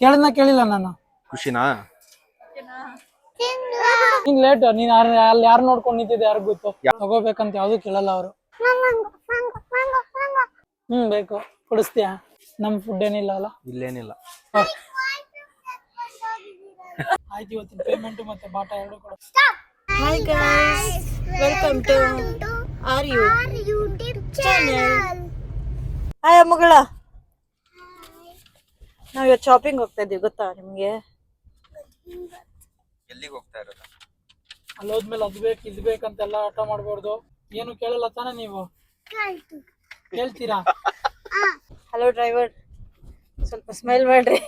ಕೇಳಿಲ್ಲ ನಾನು. ಖುಷಿನಾ? ನೀನ್ ಲೇಟ್. ನೀನ್ ಅಲ್ಲಿ ಯಾರು ನೋಡ್ಕೊಂಡ್ ನಿಂತಿದ್ದೆ ಯಾರು ಗೊತ್ತು. ತಗೋಬೇಕಂತ ಯಾವ್ದು ಕೇಳಲ್ಲ ಅವರು. ಬೇಕು. ಕೊಡಿಸ್ತೀಯಾ? ನಮ್ ಫುಡ್ ಏನಿಲ್ಲ ಅಲ್ಲ. ಇಲ್ಲೇನಿಲ್ಲ. ಆಯ್ತು, ಇವತ್ತಿನ ಪೇಮೆಂಟ್ ಮತ್ತೆ ಬಾಟ ಎರಡು ಕೊಡು. Hi guys, welcome to our YouTube channel. Hi ಅಮ್ಮಗಳ. ನಾವು ಇವತ್ತು ಶಾಪಿಂಗ್ ಹೋಗ್ತಾ ಇದೀವಿ, ಗೊತ್ತಾ ನಿಮ್ಗೆ? ಎಲ್ಲಿಗೆ ಹೋಗ್ತಾ ಇರೋದು? ಅಲ್ಲೋದ್ಮೇಲೆ ಅದ್ ಬೇಕು ಇದ್ ಬೇಕಂತೆಲ್ಲ ಆಟ ಮಾಡ್ಬಾರ್ದು. ಏನು ಕೇಳಲ್ಲ ತಾನೇ ನೀವು? ಕೇಳ್ತೀರಾ? ಹಲೋ ಡ್ರೈವರ್, ಸ್ವಲ್ಪ ಸ್ಮೈಲ್ ಮಾಡ್ರಿ.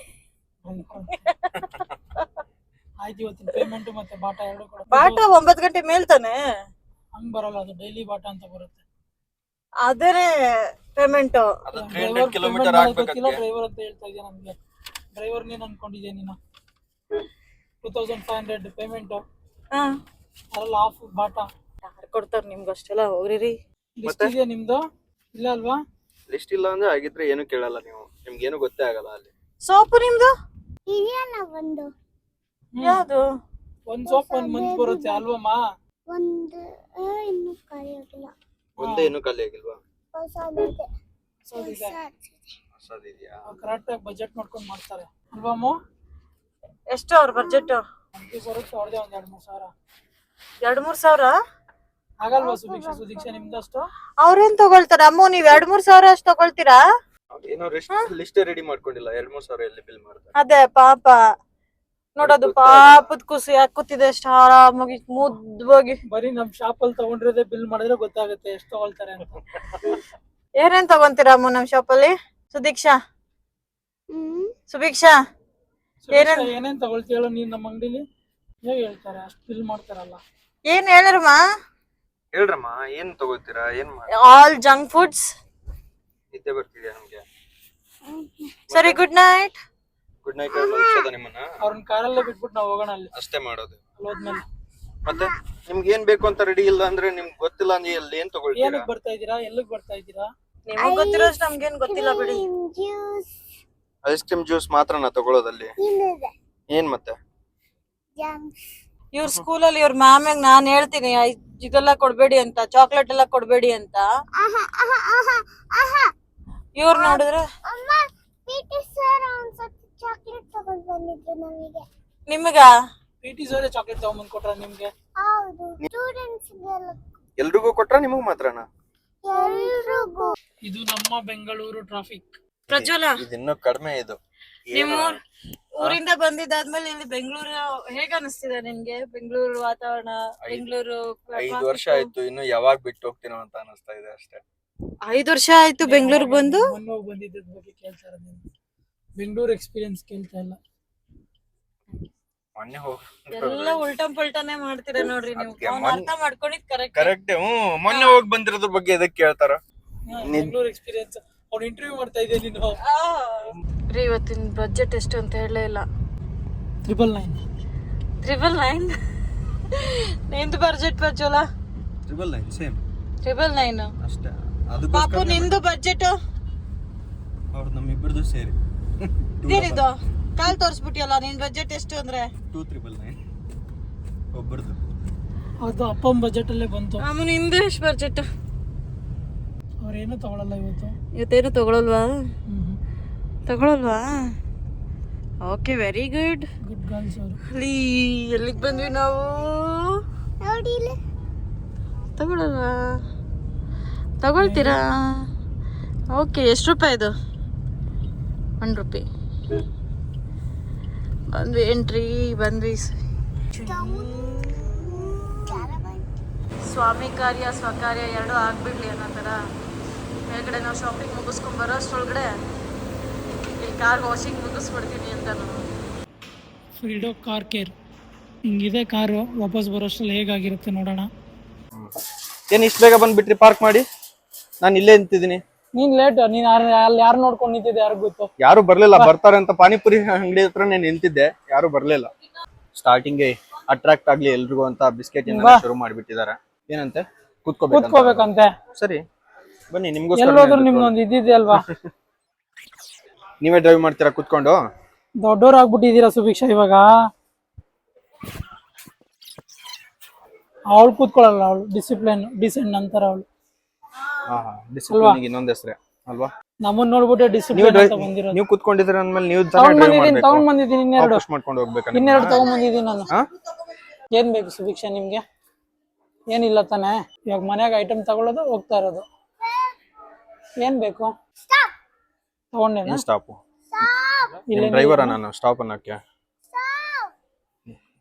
ಆಯ್ತು, ಇವತ್ತಿನ ಪೇಮೆಂಟ್ ಮತ್ತೆ ಬಾಟ ಎರಡು ಕೊಡು. ಬಾಟ 9 ಗಂಟೆ ಮೇಲ್ ತಾನೆ? ಹಂಗ್ ಬರಲ್ಲ, ಅದು ಡೈಲಿ ಬಾಟ ಅಂತ ಬರುತ್ತೆ. ಅದೇನೆ ಪೇಮೆಂಟ್. ಅದು 300 ಕಿಲೋಮೀಟರ್ ಆಗ್ಬೇಕಂತ. ಡ್ರೈವರ್ ಅಂತ ಹೇಳ್ತಾ ಇದೆಯಾ ನಮ್ಗೆ? ಡ್ರೈವರ್ ನೀನ್ ಅನ್ಕೊಂಡಿದ್ಯಾ ನೀನು? 2500 ಪೇಮೆಂಟ್. ಅದ್ರಲ್ಲಿ ಹಾಫ್ ಬಾಟ. ಯಾರು ಕೊಡ್ತಾರ ನಿಮ್ಗೆ ಅಷ್ಟೆಲ್ಲ? ಹೋಗ್ರಿ. ಲಿಸ್ಟ್ ಇದೆಯಾ ನಿಮ್ದು? ಇಲ್ಲ ಅಲ್ವಾ? ಲಿಸ್ಟ್ ಇಲ್ಲ ಅಂದ್ರೆ ಆಗಿದ್ರೆ ಏನು ಕೇಳಲ್ಲ ನೀವು. ನಿಮ್ಗೆ ಏನು ಗೊತ್ತೇ ಆಗಲ್ಲ ಅಲ್ಲಿ. ಸೋಪು ನಿಮ್ದು ಇದೆಯಲ್ಲ ಒಂದು. ಯಾವುದು? ಒಂದ್ ಸೋಪ್ 1 ಮಂತ್ ಬರುತ್ತೆ ಅಲ್ವಮ್ಮ? ಒಂದು ಇನ್ನು ಕರೆಯೋದಿಲ್ಲ. ಒಂದೇ ಏನು ಖಾಲಿ ಆಗಿಲ್ವಾ? ಹೊಸದಿದೆ. ಹೊಸದಿದೆಯಾ? ಕರೆಕ್ಟ್ ಆಗಿ ಬಜೆಟ್ ಮಾಡ್ಕೊಂಡು ಮಾಡ್ತಾರೆ ಅಲ್ವಮ್ಮ? ಎಷ್ಟು ಅವ್ರ ಬಜೆಟ್? ಬರುತ್ತೆ ಅವ್ರದೇ ಒಂದ್ 2-3 ಸಾವಿರ. 2-3 ಸಾವಿರ ಆಗಲ್ವಾ ಸುದೀಕ್ಷಾ ನಿಮ್ದಷ್ಟು? ಅವ್ರೇನ್ ತಗೊಳ್ತಾರ ಅಮ್ಮ? ನೀವ್ 2-3 ಸಾವಿರ ಅಷ್ಟು ತಗೊಳ್ತೀರಾ? ಏನೋ ಲಿಸ್ಟ್ ರೆಡಿ ಮಾಡ್ಕೊಂಡಿಲ್ಲ. 2-3 ಸಾವಿರ ಎಲ್ಲಿ ಬಿಲ್ ಮಾಡ್ತಾರೆ? ಅದೇ ಪಾಪ ನೋಡೋದು, ಪಾಪದ ಕುಸಿ ಹಾಕುತ್ತಿದೆ ಎಷ್ಟು ಆರಾಮಾಗಿ ಮುದ್ದವಾಗಿ. ಬರೀ ನಮ್ ಶಾಪ್ ಅಲ್ಲಿ ತಗೊಂಡಿರೋದೇ ಬಿಲ್ ಮಾಡಿದ್ರೆ ಗೊತ್ತಾಗುತ್ತೆ ಎಷ್ಟು ತಗೊಳ್ತಾರೆ ಅಂತ. ಏನೇನ್ ತಗೊಂತೀರಾ ಅಮ್ಮ ನಮ್ ಶಾಪ್ ಅಲ್ಲಿ? ಸುದೀಕ್ಷಾ ಏನೇನ್ ತಗೊಳ್ತೀಯಲ್ಲ ನೀನ್ ನಮ್ಮ ಅಂಗಡಿಲಿ? ಹೇಗೆ ಹೇಳ್ತಾರೆ? ಅಷ್ಟು ಬಿಲ್ ಮಾಡ್ತಾರಲ್ಲ. ಏನ್ ಹೇಳಿರಮ್ಮ? ಹೇಳ್ರಮ್ಮ, ಏನ್ ತಗೋತೀರಾ? ಏನ್ ಆಲ್ ಜಂಕ್ ಫುಡ್ಸ್. ನಿದ್ದೆ ಬರ್ತಿದ್ಯಾ ನಮ್ಗೆ? ಸರಿ, ಗುಡ್ ನೈಟ್. ಗುಡ್ ನೈಟ್ ಹೇಳೋದ ನಿಮ್ಮನ್ನ? ಅವ್ರನ್ನ ಕಾರಲ್ಲೇ ಬಿಟ್ಬಿಟ್ಟು ನಾವು ಹೋಗೋಣ ಅಲ್ಲಿ. ಅಷ್ಟೇ ಮಾಡೋದು. ಹೋದ್ಮೇಲೆ ಮತ್ತೆ ನಿಮ್ಗೆ ಏನ್ ಬೇಕು ಅಂತ ರೆಡಿ ಇಲ್ಲ ಅಂದ್ರೆ ನಿಮ್ಗೆ ಗೊತ್ತಿಲ್ಲ ಅಂದ್ರೆ ಅಲ್ಲಿ ಏನ್ ತಗೊಳ್ತೀರಾ? ಏನಕ್ಕೆ ಬರ್ತಾ ಇದ್ದೀರಾ? ಎಲ್ಲಿಗೆ ಬರ್ತಾ ಇದ್ದೀರಾ? ನಿಮಗ್ ಗೊತ್ತಿರೋಷ್ಟು ನಮ್ಗೇನ್ ಗೊತ್ತಿಲ್ಲ ಬಿಡಿ. ಐಸ್ ಕ್ರೀಮ್ ಜ್ಯೂಸ್ ಮಾತ್ರನಾ ತಗೊಳ್ಳೋದಲ್ಲಿ? ಏನ್ ಮತ್ತೆ? ಇವ್ರ ಸ್ಕೂಲಲ್ಲಿ ಇವ್ರ ಮ್ಯಾಮ್ ನಾನ್ ಹೇಳ್ತೀನಿ ಇದೆಲ್ಲ ಕೊಡ್ಬೇಡಿ ಅಂತ, ಚಾಕ್ಲೇಟ್ ಎಲ್ಲ ಕೊಡ್ಬೇಡಿ ಅಂತ. ಇವ್ರು ನೋಡಿದ್ರೆ ಚಾಕ್ಲೇಟ್ ತಗೊಂಡ್ ಬಂದಿದ್ರು ನಮಗೆ. ನಿಮಗ ಪಿಟಿ ಸರ್ ಚಾಕ್ಲೇಟ್ ತಗೊಂಡ್ ಕೊಟ್ರ ನಿಮ್ಗೆ? ಹೌದು, ಸ್ಟೂಡೆಂಟ್ಸ್ ಎಲ್ರಿಗೂ ಕೊಟ್ರ ನಿಮಗ್ ಮಾತ್ರನಾ? ಎಲ್ರಿಗೂ. ಇದು ನಮ್ಮ ಬೆಂಗಳೂರು ಟ್ರಾಫಿಕ್. ಪ್ರಜ್ವಲ, ಇದಿನ್ನೂ ಕಡಿಮೆ. ಇದು ನಿಮ್ಮ ಊರಿಂದ ಬಂದಿದ್ದಾದ್ಮೇಲೆ ಇಲ್ಲಿ ಬೆಂಗಳೂರು ಹೇಗ ಅನಿಸ್ತಿದೆ ನಿಮ್ಗೆ? ಬೆಂಗಳೂರು ವಾತಾವರಣ, ಬೆಂಗಳೂರು 5 ವರ್ಷ ಆಯ್ತು, ಇನ್ನು ಯಾವಾಗ ಬಿಟ್ಟು ಹೋಗ್ತೀನೋ ಅಂತ ಅನಿಸ್ತಾ ಇದೆ ಅಷ್ಟೇ. 5 ವರ್ಷ ಆಯ್ತು ಬೆಂಗಳೂರಿಗೆ ಬಂದು? ಮೊನ್ನೆ ಬಂದಿದ್ದ ಬಗ್ಗೆ ಕೇಳ್ತಾರೆ ನೀವು? ಬೆಂಗಳೂರು ಎಕ್ಸ್ಪೀರಿಯನ್ಸ್ ಕೇಳ್ತಾ ಇಲ್ಲ. ಮೊನ್ನೆ ಹೋಗಿ ಎಲ್ಲ ಉಲ್ಟಂ ಪಲ್ಟಾನೇ ಮಾಡ್ತೀರಾ ನೋಡ್ರಿ ನೀವು. ಅವ್ನು ಅರ್ಥ ಮಾಡ್ಕೊಂಡಿದ್ ಕರೆಕ್ಟ್. ಮೊನ್ನೆ ಹೋಗಿ ಬಂದಿರೋದ್ರ ಬಗ್ಗೆ ಎದಕ್ಕೆ ಕೇಳ್ತಾರ? ಬೆಂಗಳೂರು ಎಕ್ಸ್ಪೀರಿಯನ್ಸ್ ಅವ್ನು ಇಂಟರ್ವ್ಯೂ ಮಾಡ್ತಾ ಇದ್ದೆ ನೀನು. ಇವತ್ತಿನ ಬಜೆಟ್ ಎಷ್ಟು ಅಂತ ಹೇಳಲೇ ಇಲ್ಲ. 999. ನಿಂದು ಬಜೆಟ್ ಪ್ರಜ್ವಲ? 999 ಸೇಮ್. 999 ಅಷ್ಟೇ. ಪಾಪು ನಿಂದು ಬಜೆಟ್? ಅವ್ರು ನಮ್ಮಿಬ್ಬರದು ಸೇರಿ ಏನಿದು ಕಾಲ್ ತೋರಿಸ್ಬಿಟ್ಟಿಯಲ್ಲ. ನಿನ್ ಬಜೆಟ್ ಎಷ್ಟು ಅಂದ್ರೆ? 2999 ಒಬ್ಬರದು. ಅದು ಅಪ್ಪನ ಬಜೆಟ್ ಅಲ್ಲೇ ಬಂತು. ನಿಂದು ಎಷ್ಟು ಬಜೆಟ್? ಅವ್ರೇನು ತಗೊಳಲ್ಲ ಇವತ್ತೇನು ತಗೊಳಲ್ವಾ? Okay, very good. Good girls ಅವರು. ಎಲ್ಲಿಗೆ ಬಂದ್ವಿ ನಾವು? ತಗೊಳಲ್ವಾ? ತಗೊಳ್ತೀರಾ? ಓಕೆ, ಎಷ್ಟು ರೂಪಾಯಿ ಇದು? 1 ರೂಪಾಯಿ. ಬಂದ್ವಿ, ಎಂಟ್ರಿ ಬಂದ್ವಿ. ಸ್ವಾಮಿ ಕಾರ್ಯ ಸ್ವಕಾರ್ಯ ಎರಡೂ ಆಗ್ಬಿಡ್ಲಿ ಅನ್ನೋ ಥರ ಮೇಲ್ಗಡೆ ನಾವು ಶಾಪಿಂಗ್ ಮುಗಿಸ್ಕೊಂಡ್ ಬರೋ ಅಷ್ಟೊಳಗಡೆ ಈ ಕಾರ್ ವಾಷಿಂಗ್ ಮುಗಿಸ್ಬಿಡ್ತೀನಿ ಅಂತ ನಾನು. ಫ್ರೀಡೋ ಕಾರ್ ಕೇರ್ ಹಿಂಗಿದೆ. ಕಾರು ವಾಪಸ್ ಬರೋಷ್ಟರಲ್ಲಿ ಹೇಗಾಗಿರುತ್ತೆ ನೋಡೋಣ. ಏನ್ ಇಷ್ಟು ಬೇಗ ಬಂದ್ಬಿಟ್ರಿ ಪಾರ್ಕ್ ಮಾಡಿ? ನಾನು ಇಲ್ಲೇ ನಿಂತಿದ್ದೀನಿ. ನೀನ್ ಲೇಟ್. ನೀನ್ ಅಲ್ಲಿ ಯಾರು ನೋಡ್ಕೊಂಡು ನಿಂತಿದ್ದೆ ಯಾರು ಗೊತ್ತು? ಯಾರು ಬರ್ಲಿಲ್ಲ. ಬರ್ತಾರೆ ಅಂತ ಪಾನಿಪುರಿ ಅಂಗಡಿ ಹತ್ರ ನಿಂತಿದ್ದೆ, ಯಾರು ಬರ್ಲಿಲ್ಲ. ಸ್ಟಾರ್ಟಿಂಗ್ ಅಟ್ರಾಕ್ಟ್ ಆಗ್ಲಿ ಎಲ್ರಿಗೂ ಅಂತ ಬಿಸ್ಕೆಟ್ ಶುರು ಮಾಡ್ಬಿಟ್ಟಿದ್ದಾರೆ. ಏನಂತೆ? ಕೂತ್ಕೋಬೇಕಂತೆ. ಸರಿ ಬನ್ನಿ, ಎಲ್ಲೋದ್ರು ನಿಮ್ಗೊಂದು ಇದ್ದಿದೆ ಅಲ್ವಾ? ನೀವೇ ಡ್ರೈವ್ ಮಾಡ್ತೀರಾ ಕೂತ್ಕೊಂಡು? ದೊಡ್ಡವ್ರು ಆಗ್ಬಿಟ್ಟಿದ್ದೀರಾ ಸುಭಿಕ್ಷಾ ಇವಾಗ. ಅವಳು ಕೂತ್ಕೊಳ್ಳಲ್ಲ, ಅವಳು ಡಿಸಿಪ್ಲಿನ್ ಡಿಸೆಂಟ್ ನಂತರ ಅವಳು. ಡಿಸಿಪ್ಲಿನ್ ಇನ್ನೊಂದ್ ಹೆಸರೇ ಅಲ್ವಾ? ನಮ್ಮನ್ನ ನೋಡ್ಬಿಟ್ಟು ಡಿಸಿಪ್ಲಿನ್ ಅಂತ ಬಂದಿರೋದು. ನೀವು ಕೂತ್ಕೊಂಡಿದ್ರ ಅಂದ್ಮೇಲೆ ನೀವು ತಗೊಂಡ್ ಬಂದಿದ್ದೀನಿ ಇನ್ನೆರಡು ಮಾಡ್ಕೊಂಡು ಹೋಗ್ಬೇಕಂದ್ರೆ ಇನ್ನೆರಡು ತಗೊಂಡ್ ಬಂದಿದ್ದೀನಿ ನಾನು. ಏನ್ ಬೇಕು ಸುಭಿಕ್ಷಾ ನಿಮ್ಗೆ? ಏನಿಲ್ಲ ತಾನೇ? ಇವಾಗ ಮನ್ಯಾಗ ಐಟಮ್ ತಗೊಳ್ಳೋದು ಹೋಗ್ತಾ ಇರೋದು. ಏನ್ ಬೇಕು? ತಗೊಂಡೇನಾ? ಸ್ಟಾಪ್ ಡ್ರೈವರ ನಾನು ಸ್ಟಾಪ್ ಅನ್ನಕ್ಕೆ.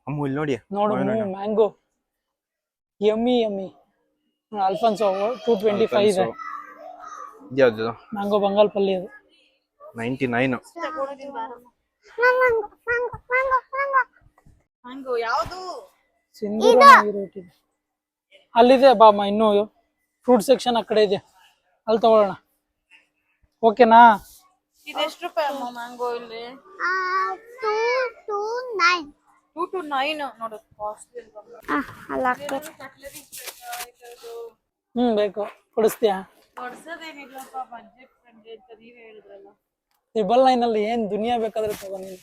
ಅಮ್ಮ ಇಲ್ಲಿ ನೋಡಿ ನೋಡು ಮ್ಯಾಂಗೋ ಯಮ್ಮಿ ಯಮ್ಮಿ. ಅಲ್ಫಾನ್ಸೋ 225 ಇದೆ. ಯಾವ್ದು? ಮ್ಯಾಂಗೋ ಬಂಗಾಲ್ಪಲ್ಲಿ ಅದು 99. ಮ್ಯಾಂಗೋ ಯಾವುದು? ಸಿಂಧೂರ ರೇಟ್ ಇದೆ. ಅಲ್ಲಿದೆ ಬಾಮ್ಮ, ಇನ್ನೂ ಫ್ರೂಟ್ ಸೆಕ್ಷನ್ ಆ ಕಡೆ ಇದೆ, ಅಲ್ಲಿ ತಗೊಳ್ಳೋಣ. ಓಕೆನಾ? ಇದೆಷ್ಟು ರೂಪಾಯಿ ಅಮ್ಮ ಮ್ಯಾಂಗೋ ಇಲ್ಲಿ? 229. 229 ನೋಡು, ಕಾಸ್ಟ್ಲಿ ಅಲ್ಲ ಬೇಕು. ಕೊಡಿಸ್ತೀಯಾ? ಕೊಡ್ಸೋದೇನಿಲ್ಲಪ್ಪ, ಬಡ್ಜೆಟ್ ಫ್ರೆಂಡ್ಲಿ ಅಂತ ನೀವೇ ಹೇಳಿದ್ರಲ್ಲ. #9 ಅಲ್ಲಿ ಏನ್ ದುನಿಯಾ ಬೇಕಾದ್ರೆ ತಗೊಂಡಿ.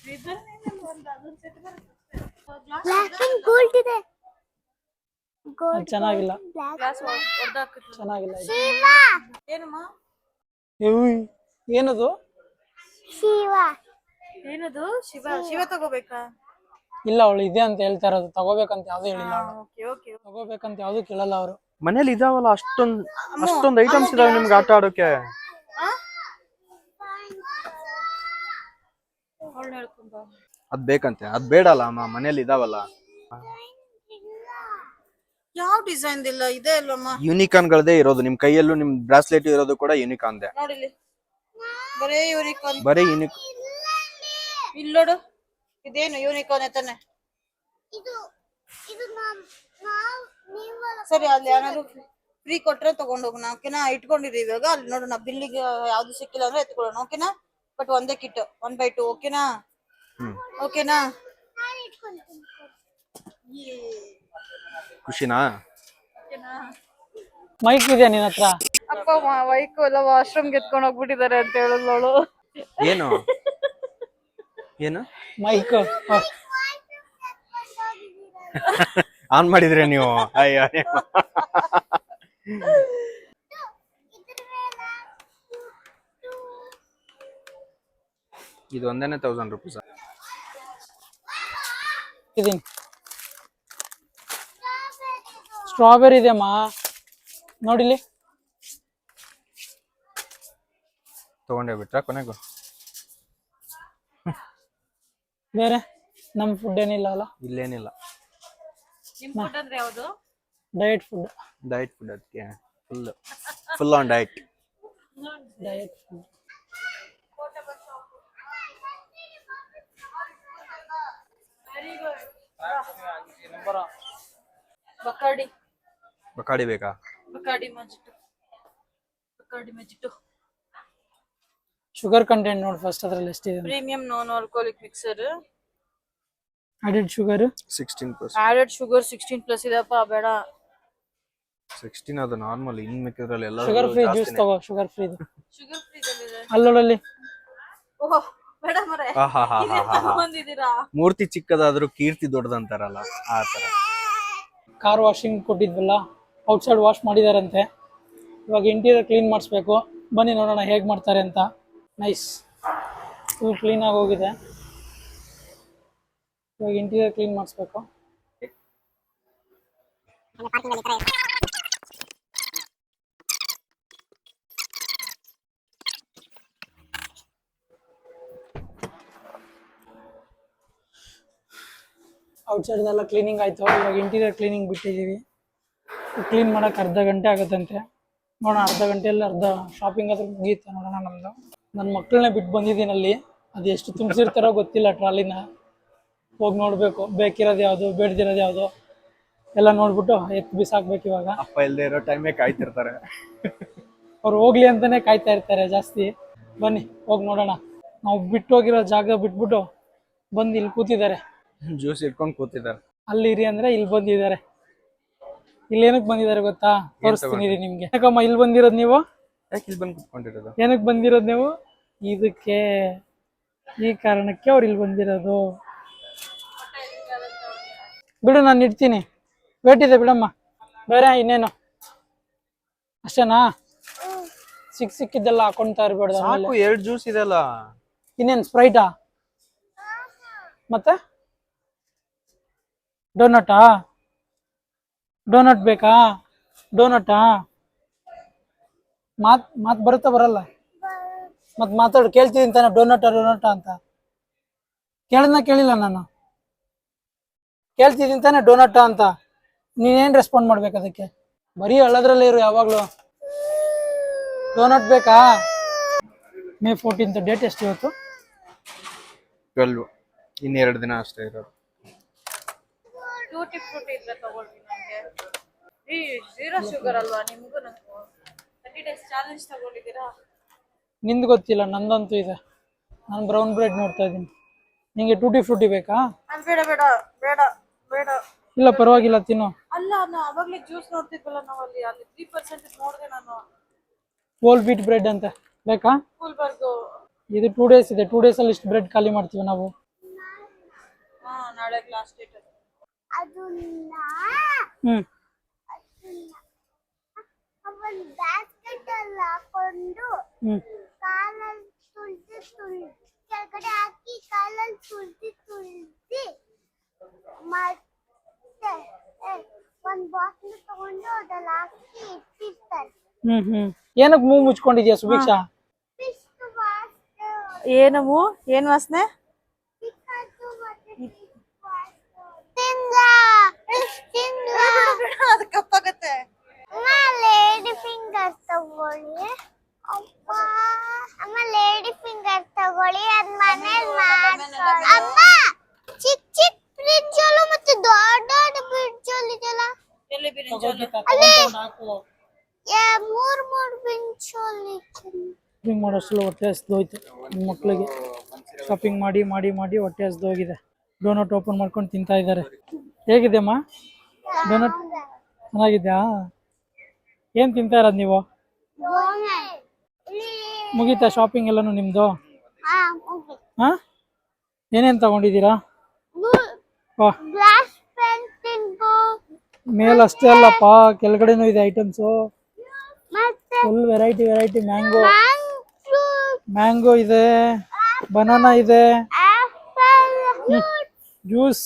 ಬ್ಲಾಕ್ ಅಂಡ್ ಗೋಲ್ಡ್ ಇದೆ. ಚೆನ್ನಾಗಿಲ್ಲ, ಗ್ಲಾಸ್ ಹೊಡೆದಾಕಿದ್ರು. ಚೆನ್ನಾಗಿಲ್ಲ ಇದು. ಶಿವ ಏನಮ್ಮ? ಏಯ್, ಏನದು? ಶಿವ ಏನದು? ಶಿವ ತಗೋಬೇಕಾ? ಇಲ್ಲ, ಅವಳು ಇದೆ ಅಂತ ಹೇಳ್ತಾ ಇರೋದು. ತಗೋಬೇಕಂತ ಯಾವ್ದು ಹೇಳಿಲ್ಲ ಅವಳು. Okay okay. ತಗೋಬೇಕಂತ ಯಾವ್ದು ಕೇಳಲ್ಲ ಅವರು. ಮನೇಲಿ ಇದಾವಲ್ಲ ಅಷ್ಟೊಂದ್ ಐಟಮ್ಸ್ ಇದಾವೆ ನಿಮ್ಗೆ ಆಟ ಆಡೋಕೆ. ಅದ್ ಬೇಕಂತೆ, ಅದ್ ಬೇಡಲ್ಲ ಅಮ್ಮ, ಮನೇಲಿ ಇದಾವಲ್ಲ. ಯಾವ ಡಿಸೈನ್ ಇಲ್ಲ ಇದೆ ಅಲ್ವಮ್ಮ? ಯೂನಿಕಾನ್ ಗಳದೇ ಇರೋದು ನಿಮ್ ಕೈಯಲ್ಲೂ, ನಿಮ್ ಬ್ರಾಸ್ಲೆಟ್ ಇರೋದು ಕೂಡ ಯೂನಿಕಾನ್ ದೇ. ನೋಡಿಲಿ, ಬರೇ ಯೂನಿಕಾನ್. ಬರೀ ಯೂನಿಕ್. ಇಲ್ಲಿ ನೋಡು, ಇದೇನು ಯೂನಿಕಾನ್ ತಾನೆ? ಇದು ಇದು ಸರಿ, ಅಲ್ಲಿ ಏನಾದ್ರು ಫ್ರೀ ಕೊಟ್ರೆ ತಗೊಂಡೋಗೋಣ. ಓಕೆನಾ? ಇಟ್ಕೊಂಡಿರಿ ಇವಾಗ. ಅಲ್ಲಿ ನೋಡು, ನಾ ಬಿಲ್ಲಿಗೆ ಯಾವ್ದು ಸಿಕ್ಕಿಲ್ಲ ಅಂದ್ರೆ ಎತ್ಕೊಳ್ಳೋಣ. ಓಕೆನಾ? ಬಟ್ ಒಂದೇ ಕಿಟ್ 1/2. ಓಕೆನಾ? ಓಕೆನಾ? ಖುಷಿನಾ? ಮೈಕ್ ಇದೆ ನಿನ್ನ ಹತ್ರ? ಅಪ್ಪ ವೈಕು ಎಲ್ಲ ವಾಶ್ರೂಮ್ಗೆ ಎತ್ಕೊಂಡು ಹೋಗ್ಬಿಟ್ಟಿದ್ದಾರೆ ಅಂತ ಹೇಳಿದ್ಲೋಳು. ಏನು ಏನು ಮೈಕ್ ಆನ್ ಮಾಡಿದ್ರೆ ನೀವು? ಅಯ್ಯೋ, ಇದು ಒಂದೇನೆ 1000 ರೂಪೀಸ್. ಇದೀನಿ. ಸ್ಟ್ರಾಬೆರಿ ಇದೆಮ್ಮ, ನೋಡಿಲಿ. ತಗೊಂಡೇ ಬಿಟ್ರಾ ಕೊನೆಗೂ? ಬೇರೆ ನಮ್ ಫುಡ್ ಏನಿಲ್ಲ ಅಲ್ಲ? ಇಲ್ಲೇನಿಲ್ಲ. ನಿಮ್ ಫುಡ್ ಅಂದ್ರೆ ಯಾವುದು? Diet food. ಡಯಟ್ ಫುಡ್, ಅದಕ್ಕೆ full on diet. Diet food. ಬಕಾಡಿ. ಬಕಾಡಿ ಬೇಕಾ? ಬಕಾಡಿ ಮಜಿಟು. ಶುಗರ್ ಕಂಟೆಂಟ್ ನೋಡಿ ಫಸ್ಟ್, ಅದ್ರಲ್ಲಿ ಎಷ್ಟಿದೆ? Premium non alcoholic mixer. Added sugar 16%. Added sugar 16+ ಇದೆಪ್ಪ, ಬೇಡ. 16 ಅದು ನಾರ್ಮಲ್. ಇನ್ ಮಿಕ್ಕಿದ್ರಲ್ಲಿ ಎಲ್ಲ ಶುಗರ್ ಫ್ರೀ ಜ್ಯೂಸ್ ತಗೋ, ಶುಗರ್ ಫ್ರೀ. ಶುಗರ್ ಫ್ರೀ ಇದೆ. ಅಲ್ಲೊಳಲ್ಲಿ. ಓಹ್ ಬೇಡ ಮರೆ, ಬಂದಿದ್ದೀರಾ? ಮೂರ್ತಿ ಚಿಕ್ಕದಾದ್ರೂ ಕೀರ್ತಿ ದೊಡ್ಡದಂತಾರಲ್ಲ, ಆ ತರ. ಕಾರ್ ವಾಷಿಂಗ್ ಕೊಟ್ಟಿದ್ವಲ್ಲ, ಔಟ್ಸೈಡ್ ವಾಶ್ ಮಾಡಿದಾರಂತೆ. ಇವಾಗ ಇಂಟೀರಿಯರ್ ಕ್ಲೀನ್ ಮಾಡಿಸ್ಬೇಕು. ಬನ್ನಿ ನೋಡೋಣ ಹೇಗೆ ಮಾಡ್ತಾರೆ ಅಂತ. ನೈಸ್, ಫುಲ್ ಕ್ಲೀನಾಗಿ ಹೋಗಿದೆ. ಇವಾಗ ಇಂಟೀರಿಯರ್ ಕ್ಲೀನ್ ಮಾಡಿಸ್ಬೇಕು. ಔಟ್ಸೈಡ್ದೆಲ್ಲ ಕ್ಲೀನಿಂಗ್ ಆಯಿತು. ಇವಾಗ ಇಂಟೀರಿಯರ್ ಕ್ಲೀನಿಂಗ್ ಬಿಟ್ಟಿದ್ದೀವಿ. ಕ್ಲೀನ್ ಮಾಡೋಕೆ ಅರ್ಧ ಗಂಟೆ ಆಗುತ್ತಂತೆ. ನೋಡೋಣ, ಅರ್ಧ ಗಂಟೆಯಲ್ಲಿ ಅರ್ಧ ಶಾಪಿಂಗ್ ಆದ್ರೂ ಮುಗಿಯುತ್ತೆ. ನೋಡೋಣ. ನಮ್ಮದು ನನ್ನ ಮಕ್ಕಳನ್ನೇ ಬಿಟ್ಟು ಬಂದಿದ್ದೀನಿ ಅಲ್ಲಿ. ಅದು ಎಷ್ಟು ತುಂಬಿಸಿರ್ತಾರೋ ಗೊತ್ತಿಲ್ಲ ಟ್ರಾಲಿನ. ಹೋಗಿ ನೋಡಬೇಕು, ಬೇಕಿರೋದು ಯಾವುದು, ಬೇಡದಿರೋದು ಯಾವುದು ಎಲ್ಲ ನೋಡ್ಬಿಟ್ಟು ಎತ್ತು ಬಿಸಾಕ್ಬೇಕು. ಇವಾಗ ಅಪ್ಪ ಇಲ್ಲದೆ ಇರೋ ಟೈಮೇ ಕಾಯ್ತಿರ್ತಾರೆ. ಅವ್ರು ಹೋಗ್ಲಿ ಅಂತಾನೆ ಕಾಯ್ತಾ ಇರ್ತಾರೆ ಜಾಸ್ತಿ. ಬನ್ನಿ ಹೋಗಿ ನೋಡೋಣ. ನಾವು ಬಿಟ್ಟು ಹೋಗಿರೋ ಜಾಗ ಬಿಟ್ಬಿಟ್ಟು ಬಂದು ಇಲ್ಲಿ ಕೂತಿದ್ದಾರೆ. ಜ್ಯೂಸ್ ಇಟ್ಕೊಂಡು ಕೂತಿದ್ದಾರೆ. ಅಲ್ಲಿ ಇರಿ ಅಂದ್ರೆ ಇಲ್ಲಿ ಬಂದಿದ್ದಾರೆ. ಇಲ್ಲಿ ಏನಕ್ಕೆ ಬಂದಿದ್ದಾರೆ ಗೊತ್ತಾ? ತೋರಿಸ್ತೀನಿ ನಿಮ್ಗೆ. ಯಾಕಮ್ಮ ಇಲ್ಲಿ ಬಂದಿರೋದು ನೀವು? ಯಾಕೆ ಇಲ್ಲಿ ಬಂದು ಕೂತ್ಕೊಂಡಿರೋದು? ಏನಕ್ಕೆ ಬಂದಿರೋದು ನೀವು? ಇದಕ್ಕೆ ಈ ಕಾರಣಕ್ಕೆ ಅವ್ರು ಇಲ್ಲಿ ಬಂದಿರೋದು. ಬಿಡು, ನಾನು ಇಡ್ತೀನಿ. ವೇಟ್ ಇದೆ ಬಿಡಮ್ಮ. ಬೇರೆ ಇನ್ನೇನು ಅಷ್ಟೇನಾ? ಸಿಕ್ಕಿದ್ದೆಲ್ಲ ಹಾಕೊಂತಾ ಇರ್ಬೇಡ್ದು ಆಮೇಲೆ. ಸಾಕು, 2 ಜ್ಯೂಸ್ ಇದೆಲ್ಲ. ಇನ್ನೇನು ಸ್ಪ್ರೈಟಾ? ಮತ್ತೆ ಡೋನಟಾ? ಡೋನಟ್ ಬೇಕಾ? ಡೋನಟಾ? ಮಾತ್ ಬರುತ್ತಾ ಬರಲ್ಲ? ಮತ್ ಮಾತಾಡು. ಕೇಳ್ತಿದ್ದೀನಿ ತಾನೆ ಡೋನಟ ಅಂತ. ಕೇಳಿಲ್ಲ ನಾನು. ಕೇಳ್ತಿದ್ದೀನಿ ತಾನೆ ಡೋನಟ ಅಂತ. ನೀನೇನ್ ರೆಸ್ಪಾಂಡ್ ಮಾಡ್ಬೇಕು ಅದಕ್ಕೆ? ಬರೀ ಅಳ್ಳೋದ್ರಲ್ಲೇ ಇರು ಯಾವಾಗ್ಲೂ. ಡೋನಟ್ ಬೇಕಾ? May 14th ಡೇಟ್ ಎಷ್ಟು ಇವತ್ತು? 12. ಇನ್ನು 2 ದಿನ ಅಷ್ಟೇ ಇರೋದು. ಟೂಟಿ ಫ್ರೂಟಿ ಇದ್ರೆ ತಗೊಳ್ಳಿ ನನಗೆ. ಈ 0 ಶುಗರ್ ಅಲ್ವಾ ನಿಮ್ಗೂ ನನಗೂ? 30 days ಚಾಲೆಂಜ್ ತಗೊಂಡಿದ್ದೀರಾ? ನಿಂದು ಗೊತ್ತಿಲ್ಲ, ನಂದಂತೂ ಇದೆ. ನಾನು ಬ್ರೌನ್ ಬ್ರೆಡ್ ನೋಡ್ತಾ ಇದ್ದೀನಿ. ನಿಂಗೆ ಟೂಟಿ ಫ್ರೂಟಿ ಬೇಕಾ? ಬೇಡ ಬೇಡ ಬೇಡ ಬೇಡ. ಇಲ್ಲ ಪರವಾಗಿಲ್ಲ, ತಿನ್ನು. ಅಲ್ಲ, ನಾವು ಅವಾಗ್ಲೇ ಜ್ಯೂಸ್ ನೋಡ್ತಿದ್ವಲ್ಲ ನಾವಲ್ಲಿ, ಅಲ್ಲಿ 3% ನೋಡಿದೆ ನಾನು. ಹೋಲ್ ವೀಟ್ ಬ್ರೆಡ್ ಅಂತ ಬೇಕಾ? ಕೂಲ್ಬರ್ಗು. ಇದು 2 days ಇದೆ. 2 days ಅಲ್ಲಿ ಇಷ್ಟು ಬ್ರೆಡ್ ಖಾಲಿ ಮಾಡ್ತೀವಿ ನಾವು. ನಾಳೆ ಲಾಸ್ಟ್ ಡೇಟ್. ಅದನ್ನ ಹ್ಮ್ ಅವನ್ ಬ್ಯಾಸ್ಕೆಟ್ ಅಲ್ಲಿ ಹಾಕೊಂಡು ಹ್ಮ್ ಕಾಲಲ್ಲಿ ತುಳ್ದಿ ಕೆಳಗಡೆ ಹಾಕಿ ಕಾಲಲ್ಲಿ ತುಳ್ದಿ ಮತ್ತೆ ಒಂದ್ ಬಾಟ್ಲ್ ತಗೊಂಡು ಅದ್ರಲ್ಲಿ ಹಾಕಿ ಇಟ್ಟಿರ್ತಾರೆ. ಏನಕ್ಕೆ ಮೂಗು ಮುಚ್ಕೊಂಡಿದ್ಯಾ ಸುಭಿಕ್ಷಾ? ಫಿಶ್ ವಾಸ್ತು ಏನ್ ವಾಸನೆ? ಅದು ಕಪ್ಪಾಗತ್ತೆ. ಲೇಡಿ ಫಿಂಗರ್ ತಗೊಳ್ಳಿ. ಅಮ್ಮ ಲೇಡಿ ಫಿಂಗರ್ ತಗೊಳ್ಳಿ. ಅದ್ ಮನೇಲಿ ಮಾಡ್ಕೊಳ್ಳಿ. ಅಮ್ಮ ಚಿಕ್ಕ ಚಿಕ್ಕ ಬ್ರಿಡ್ಜ್ ಮತ್ತೆ ದೊಡ್ಡ ದೊಡ್ಡ ಬ್ರಿಡ್ಜ್ ಇದೆಯಲ್ಲ, ಎಲ್ಲಿ ಬಿರಿಯಾನಿ? ಮೂರ್ ಬ್ರಿಡ್ಜ್ ಶಾಪಿಂಗ್ ಮಾಡೋಷ್ಟಲ್ಲ ಹೊಟ್ಟೆ ಹಸ್ದೋಯ್ತು ನಿಮ್ಮ ಮಕ್ಳಿಗೆ. ಶಾಪಿಂಗ್ ಮಾಡಿ ಮಾಡಿ ಮಾಡಿ ಹೊಟ್ಟೆ ಹಸ್ದೋಗಿದೆ. ಡೋನಟ್ ಓಪನ್ ಮಾಡ್ಕೊಂಡು ತಿಂತಾ ಇದ್ದಾರೆ. ಹೇಗಿದೆಮ್ಮ ಡೋನಟ್? ಚೆನ್ನಾಗಿದ್ಯಾ? ಏನ್ ತಿಂತಾ ಇರೋದು ನೀವು? ಮುಗೀತಾ ಶಾಪಿಂಗ್ ಎಲ್ಲಾನು ನಿಮ್ದು? ಹಾ, ಏನೇನ್ ತಗೊಂಡಿದ್ದೀರಾ? ಗ್ಲಾಸ್ ಪೇಂಟಿಂಗ್ ಮೇಲ್ ಅಷ್ಟೇ ಅಲ್ಲಪ್ಪ, ಕೆಳಗಡೆನೂ ಇದೆ ಐಟಮ್ಸು. ಮತ್ತೆ ಫುಲ್ ವೆರೈಟಿ ಮ್ಯಾಂಗೋ ಇದೆ, ಬನಾನಾ ಇದೆ, ಜ್ಯೂಸ್,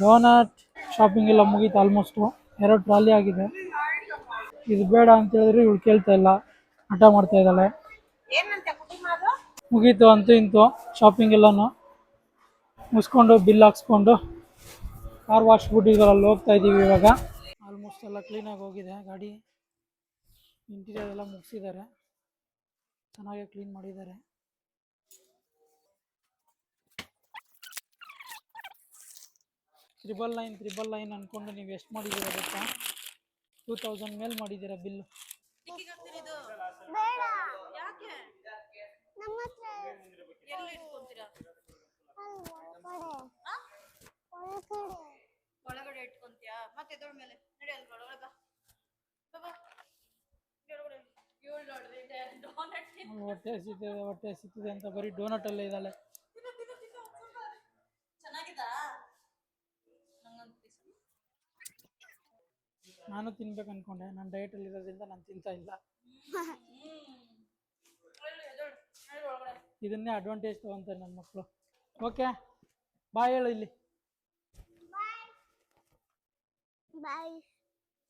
ಡೋನಟ್. ಶಾಪಿಂಗ್ ಎಲ್ಲ ಮುಗೀತು ಆಲ್ಮೋಸ್ಟ್. 2 ಟ್ರಾಲಿ ಆಗಿದೆ. ಇದು ಬೇಡ ಅಂತ ಹೇಳಿದ್ರೆ ಇವಳು ಕೇಳ್ತಾ ಇಲ್ಲ, ಹಠ ಮಾಡ್ತಾ ಇದ್ದಾಳೆ. ಮುಗೀತು ಅಂತೂ ಇಂತು ಶಾಪಿಂಗ್ ಎಲ್ಲಾನು ಮುಗಿಸ್ಕೊಂಡು ಬಿಲ್ ಹಾಕ್ಸ್ಕೊಂಡು ಕಾರ್ ವಾಶ್ ಬಿಟ್ಟಿದ್ರಲ್ಲಿ ಹೋಗ್ತಾ ಇದ್ದೀವಿ ಇವಾಗ. ಆಲ್ಮೋಸ್ಟ್ ಎಲ್ಲ ಕ್ಲೀನಾಗಿ ಹೋಗಿದೆ ಗಾಡಿ. ಇಂಟೀರಿಯರ್ ಎಲ್ಲ ಮುಗಿಸಿದ್ದಾರೆ, ಚೆನ್ನಾಗಿ ಕ್ಲೀನ್ ಮಾಡಿದ್ದಾರೆ. ತ್ರಿಬಲ್ ನೈನ್ ಅನ್ಕೊಂಡು ನೀವು ಎಷ್ಟು ಮಾಡಿದ್ದೀರಾ ಗೊತ್ತಾ? 2000 ಮೇಲೆ ಮಾಡಿದ್ದೀರಾ ಬಿಲ್ಲು. ಬೇಡ. ಯಾಕೆ? ನಮ್ಮ ಹತ್ರ ಎಲ್ಲಿ ಇಟ್ಕೊಂತೀರಾ? ಒಳಗಡೆ ಇಟ್ಕೊಂತೀಯಾ? ಮತ್ತೆ ಎದೋಳ ಮೇಲೆ ನಡಿ, ಅಲ್ಲಿ ಒಳಗಡೆ ಬಾ. ಹೊಟ್ಟೆ ಹಸಿತಿದೆ ಅಂತ ಬರೀ ಡೋನಟ್ ಅಲ್ಲೇ ಇದ್ದಾಳೆ. ಚೆನ್ನಾಗಿದಾ? ನಾನು ತಿನ್ಬೇಕು ಅನ್ಕೊಂಡೆ, ನಾನು ಡಯಟಲ್ಲಿ ಇರೋದ್ರಿಂದ ನಾನು ತಿಂತಾ ಇಲ್ಲ. ಇದನ್ನೇ ಅಡ್ವಾಂಟೇಜ್ ತಗೊಂತಾರೆ ನನ್ನ ಮಕ್ಕಳು. ಓಕೆ, ಬಾಯ್ ಹೇಳು ಇಲ್ಲಿ. ಬಾಯ್.